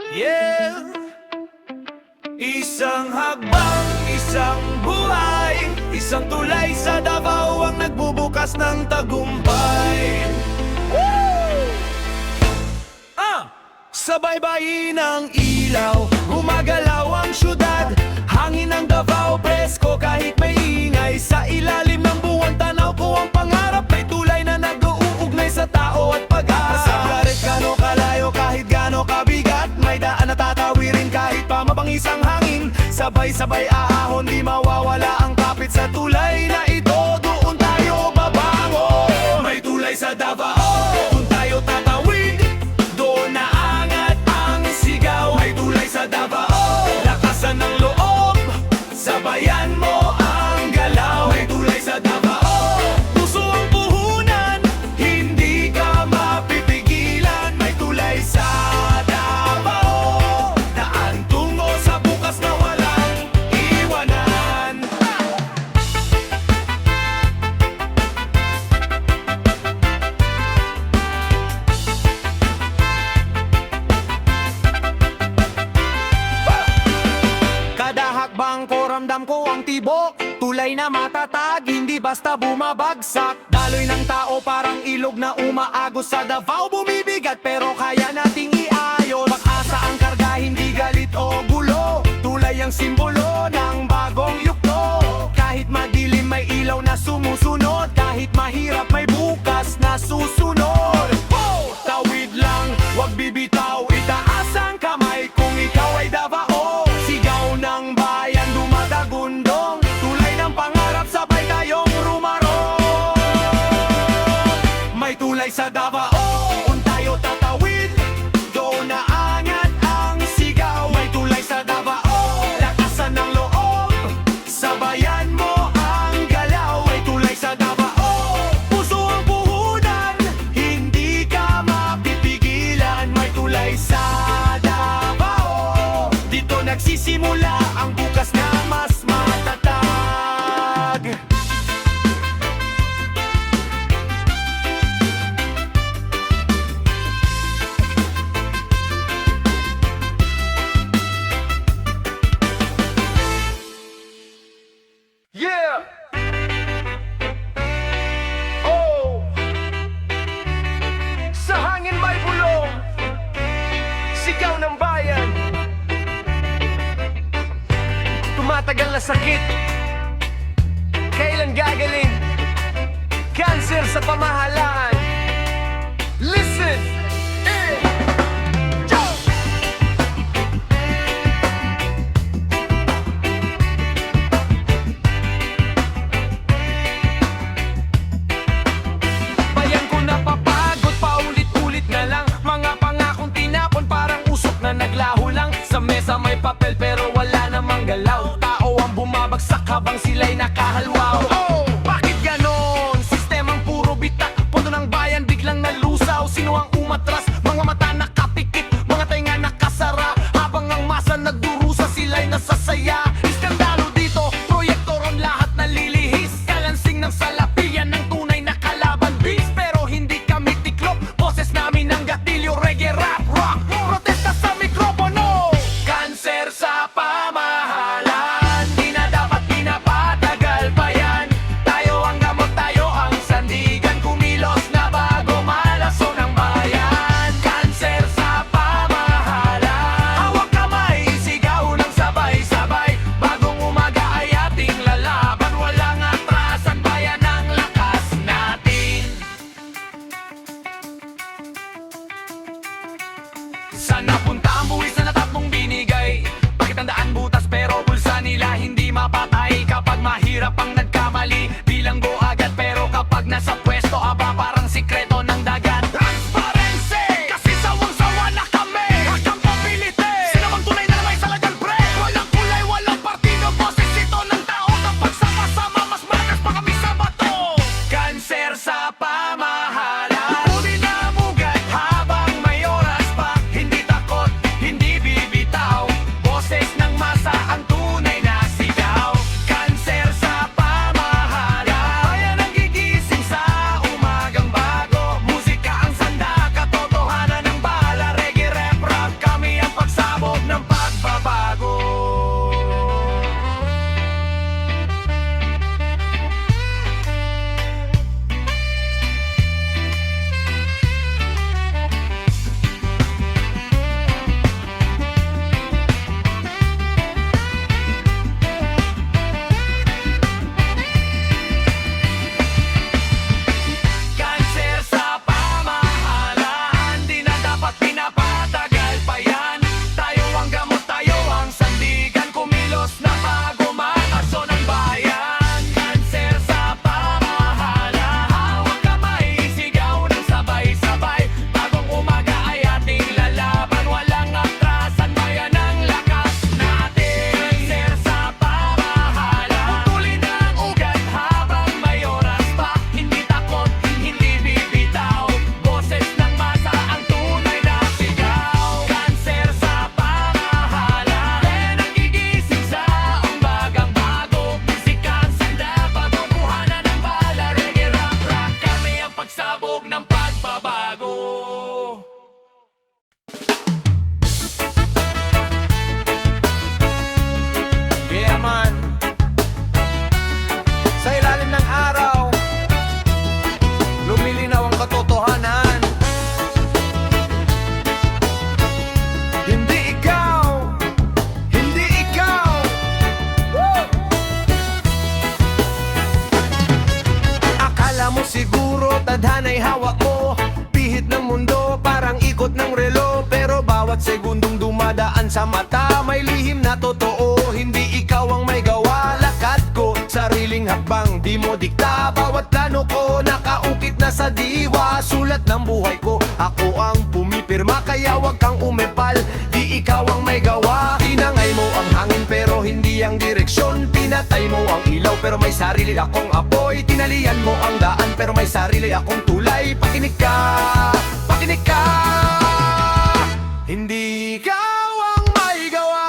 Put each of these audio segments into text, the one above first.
Yeah. Isang hakbang, isang buhay, isang tulay sa Davao ang nagbubukas ng tagumpay. Sa baybayin ng ilaw, gumagalaw ang syudad. Hangin ng Davao, presko kahit may ingay. Sa ilalim ng buwan, tanaw ko ang pangarap. May tulay na nag-uugnay sa tao at pag-asa. Kahit gano kalayo, kahit gano kabigat, may daan na tatawirin kahit pa mabangis ang hangin. Sabay-sabay aahon, di mawawala ang kapit sa tulay na ito. Doon tayo babango. May tulay sa Davao, doon tayo tatawid. Doon naangat ang sigaw. May tulay sa Davao, lakasan ng loob. Sabayan mo ang galaw. May tulay sa Davao, puso ang puhunan. Hindi ka mapipigilan. May tulay sa Davao, daan tungo sa bukas na walang iwanan. Kada hakbang ko, ramdam ko ang tibok. Tulay na matatag, hindi basta bumabagsak. Daloy ng tao parang ilog na umaagos sa Davao. Bumibigat pero kaya nating iayos. Pag-asa ang karga, hindi galit o gulo. Tulay ang simbolo ng bagong yugto. Kahit madilim may ilaw na sumusunod. Kahit mahirap may bukas na susunod. Tawid lang, wag bibitaw. Itaas ang kamay kung ikaw ay Davao. Sigaw ng bayan, dumadagundong. Tulay ng pangarap, sabay tayong rumarong. May tulay sa Davao, doon tayo tatawid. Doon naangat ang sigaw. May tulay sa Davao, lakasan ng loob. Sabayan mo ang galaw. May tulay sa Davao, puso ang puhunan. Hindi ka mapipigilan. May tulay sa Davao, dito nagsisimula ang bukas na mas matatag. Yeah! Oh! Sa hangin may bulong, sigaw ng bayan. Tumatagal na sakit, kailan gagaling? Cancer sa pamahalaan. Listen! Eh! Yo! Bayan ko napapagod, paulit-ulit na lang. Mga pangakong tinapon, parang usok na naglaho lang. Sa mesa may papel pero wala namang galaw. Tao ang bumabagsak habang sila'y nakahalwaw. Oh! Bakit ganon? Sistemang puro bitak. Pondo ng bayan biglang nalusaw. Sino ang umatras? Mga mata nakapikit, mga tainga nakasara. Habang ang masa nagdurusa, sila'y nasasaya. Iskandalo dito, proyektoron lahat nalilihis. Kalansing ng salapian ng tunay na kalaban. Bis pero hindi kami tiklop. Boses namin ang gatilyo, reggae, rap, rock. Protesta sa mikropono. Cancer sa pamahalaan, di na dapat pinapatagal pa yan. Tayo ang gamot, tayo ang sandigan. Kumilos na bago malaso ng bayan. Cancer sa pamahalaan, hawak kamay, sigaw ng sabay-sabay. Bagong umaga ay ating lalaban. Walang atrasan, bayan ang lakas natin. Saan napunta ang buwis na natatmong binigay? Bakit ang daan butas pero bulsa nila hindi mapatay? Kapag mahirap ang nagkamali, bilanggo agad. Pero kapag nasa pwesto, aba parang sikreto ng dagat. Transparency! Kasi sawang-sawa na kami. Accountability! Sinamang tunay na may salagang pre. Walang kulay, walang partido. Boses ito ng tao. Kapag sama-sama, mas malakas pa kami sa bato. Cancer sa pamahalaan, tuloy na mugad habang may oras pa. Hindi takot plano ko nakaukit na sa diwa. Sulat ng buhay ko, ako ang pumipirma. Kaya wag kang umepal, di ikaw ang may gawa. Tinangay mo ang hangin pero hindi ang direksyon. Pinatay mo ang ilaw pero may sarili akong apoy. Tinalian mo ang daan pero may sarili akong tulay. Pakinig ka, pakinig ka. Hindi ikaw ang may gawa.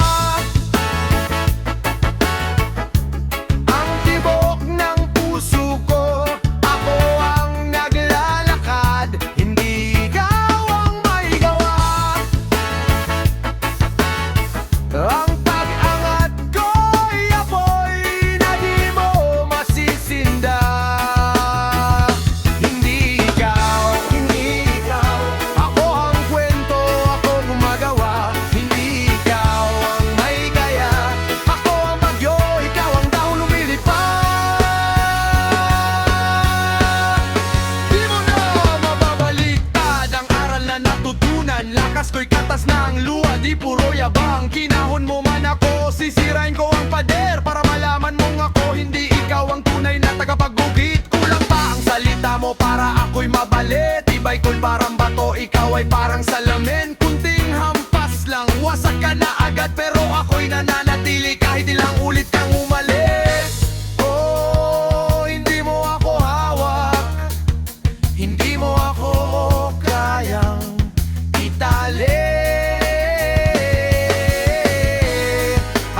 Ang tibok ng puso ko, ako ang naglalakad. Hindi ikaw ang may gawa. Ang pag-angat ko'y apoy na di mo masisinda. Hindi ikaw, ako ang kwento, ako gumagawa. Hindi ikaw ang may kaya, ako ang bagyo, ikaw ang dahon lumilipad. Di mo na mababaliktad ang aral na natutunan. Lakas ko'y katas na ang luha, di puro yabang. Kinahon mo man ako, sisirain ko ang pader para malaman mong ako hindi ikaw ang tunay na tagapagugit. Kulang pa ang salita mo para ako'y mabalit. Iba'y ko'y parang bato, ikaw ay parang salamin. Kunting hampas lang, wasak ka na agad. Pero ako'y nananatili kahit ilang ulit kang umalis. Oh, hindi mo ako hawak, hindi mo ako kayang itali.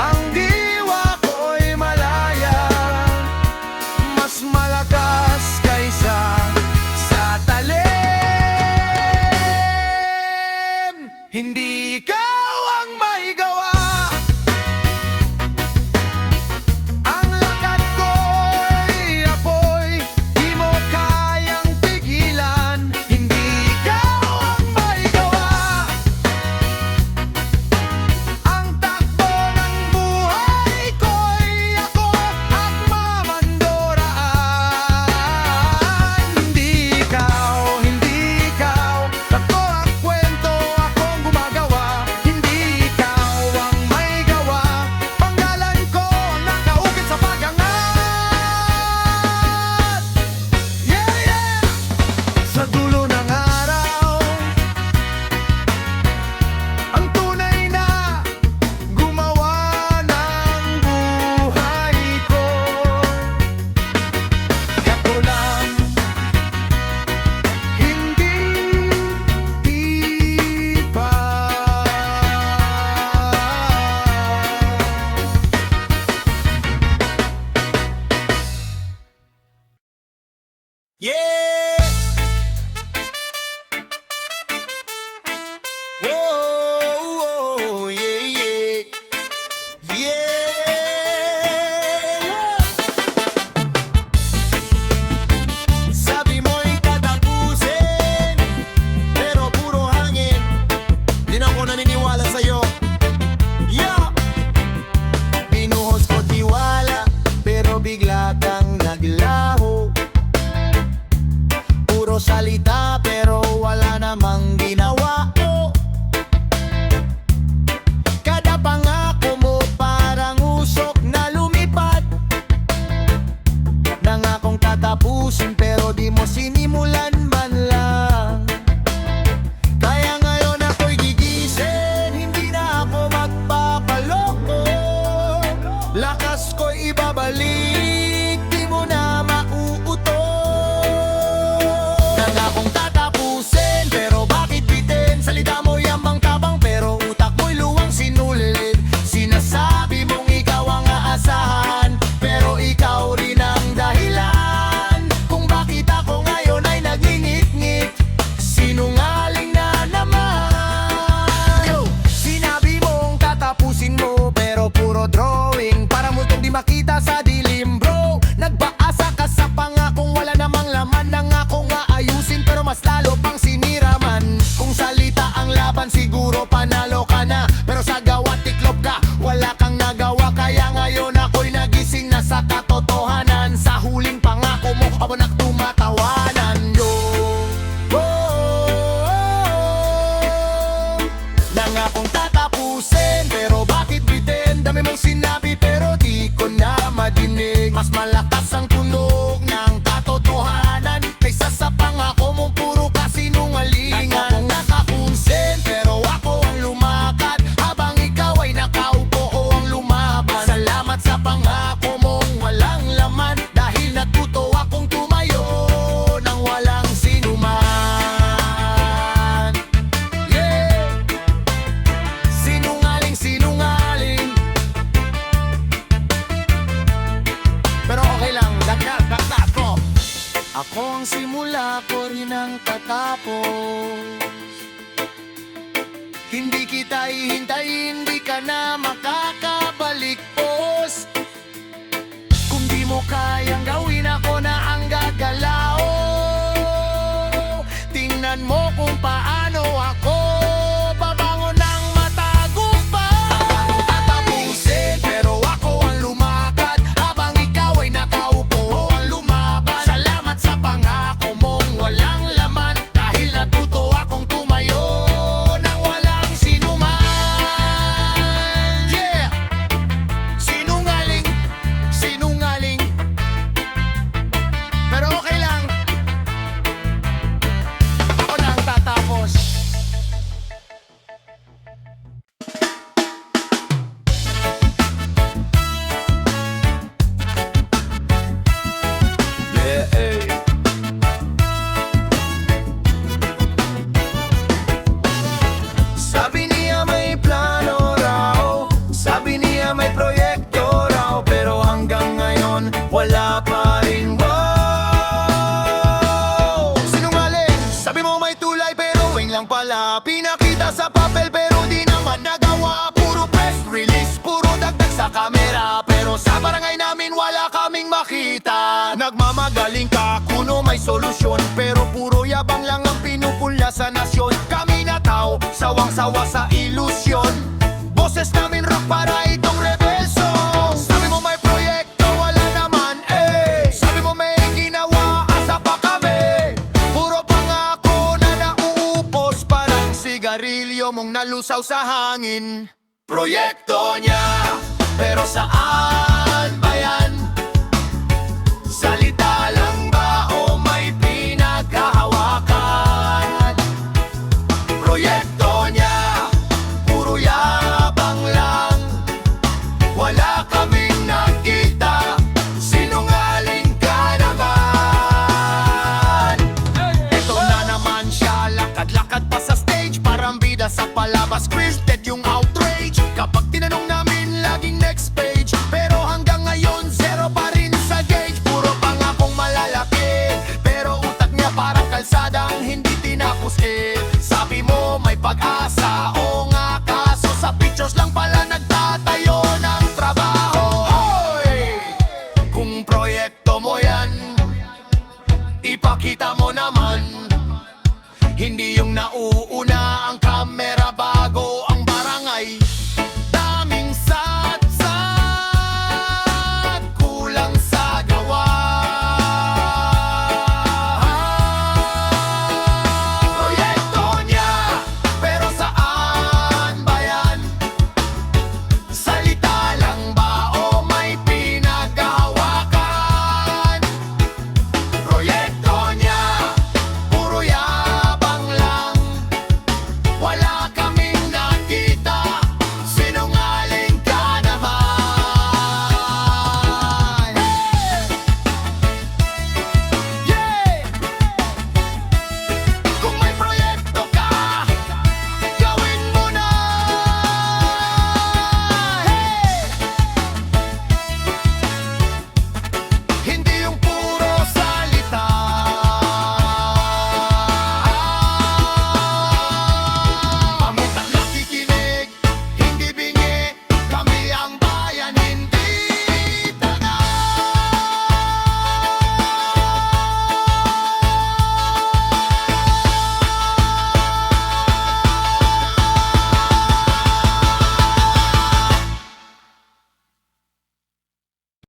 Ang diwa ko'y malaya, mas malakas kaysa sa talim. Hindi ikaw ang may gawa. Ang lakad ko'y apoy, di mo kayang pigilan. Hindi ikaw ang may gawa. Ang takbo ng buhay ko'y ako at mamandoraan. Hindi ikaw, ako ang kwento, akong gumagawa. hintay-hintay, hindi ka na makakabalik, boss. Kung di mo kayang gawin, ako na ang gagalao. Tingnan mo kung paano ako babangon ng matagumpay. Ako tatapusin, pero ako ang lumakad, habang ikaw ay nakaupo ang lumaban. Salamat sa pangako mong walang laman, dahil natuto akong tumayo nang walang sinuman. Yeah! Sinungaling, sinungaling, pero okay lang, ako na ang tatapos. Yeah, eh. Sabi niya may plano raw, sabi niya may proyekto raw, pero hanggang ngayon wala pa rin. Wow! Sinungaling, sabi mo may tulay pero wing lang pala. Pinakita sa papel pero di naman nagawa. Puro press release, puro dagdag sa kamera, pero sa barangay namin wala kaming makita. Nagmamagaling ka kuno may solusyon, pero puro yabang lang ang pinupulya sa nasyon. Kami na tao, sawang-sawa sa ilusyon. Boses namin rock para itong rebel song. Sabi mo may proyekto, wala naman eh. Sabi mo may ginawa, asa pa kami. Puro pangako na nauupos, parang sigarilyo mong nalusaw sa hangin. Proyekto niya, pero saan ba yan? Salita lang ba o may pinagkahawakan? Proyekto niya, puro yabang lang, wala kaming nakita. Sinungaling ka naman. Ito na naman siya, lakad-lakad pa sa stage, parang bida sa palabas, scripted yung outrage. Kapag tinanong namin, laging next page, pero hanggang ngayon, zero pa rin sa gauge. Puro pangakong malalaki, pero utak niya parang kalsadang hindi tinapos eh. Sabi mo may pag-asa, o nga kaso sa pictures lang pala nagtatayo ng trabaho. Hoy! Kung proyekto mo yan, ipakita mo naman. Hindi yung nauuna ang kamera bago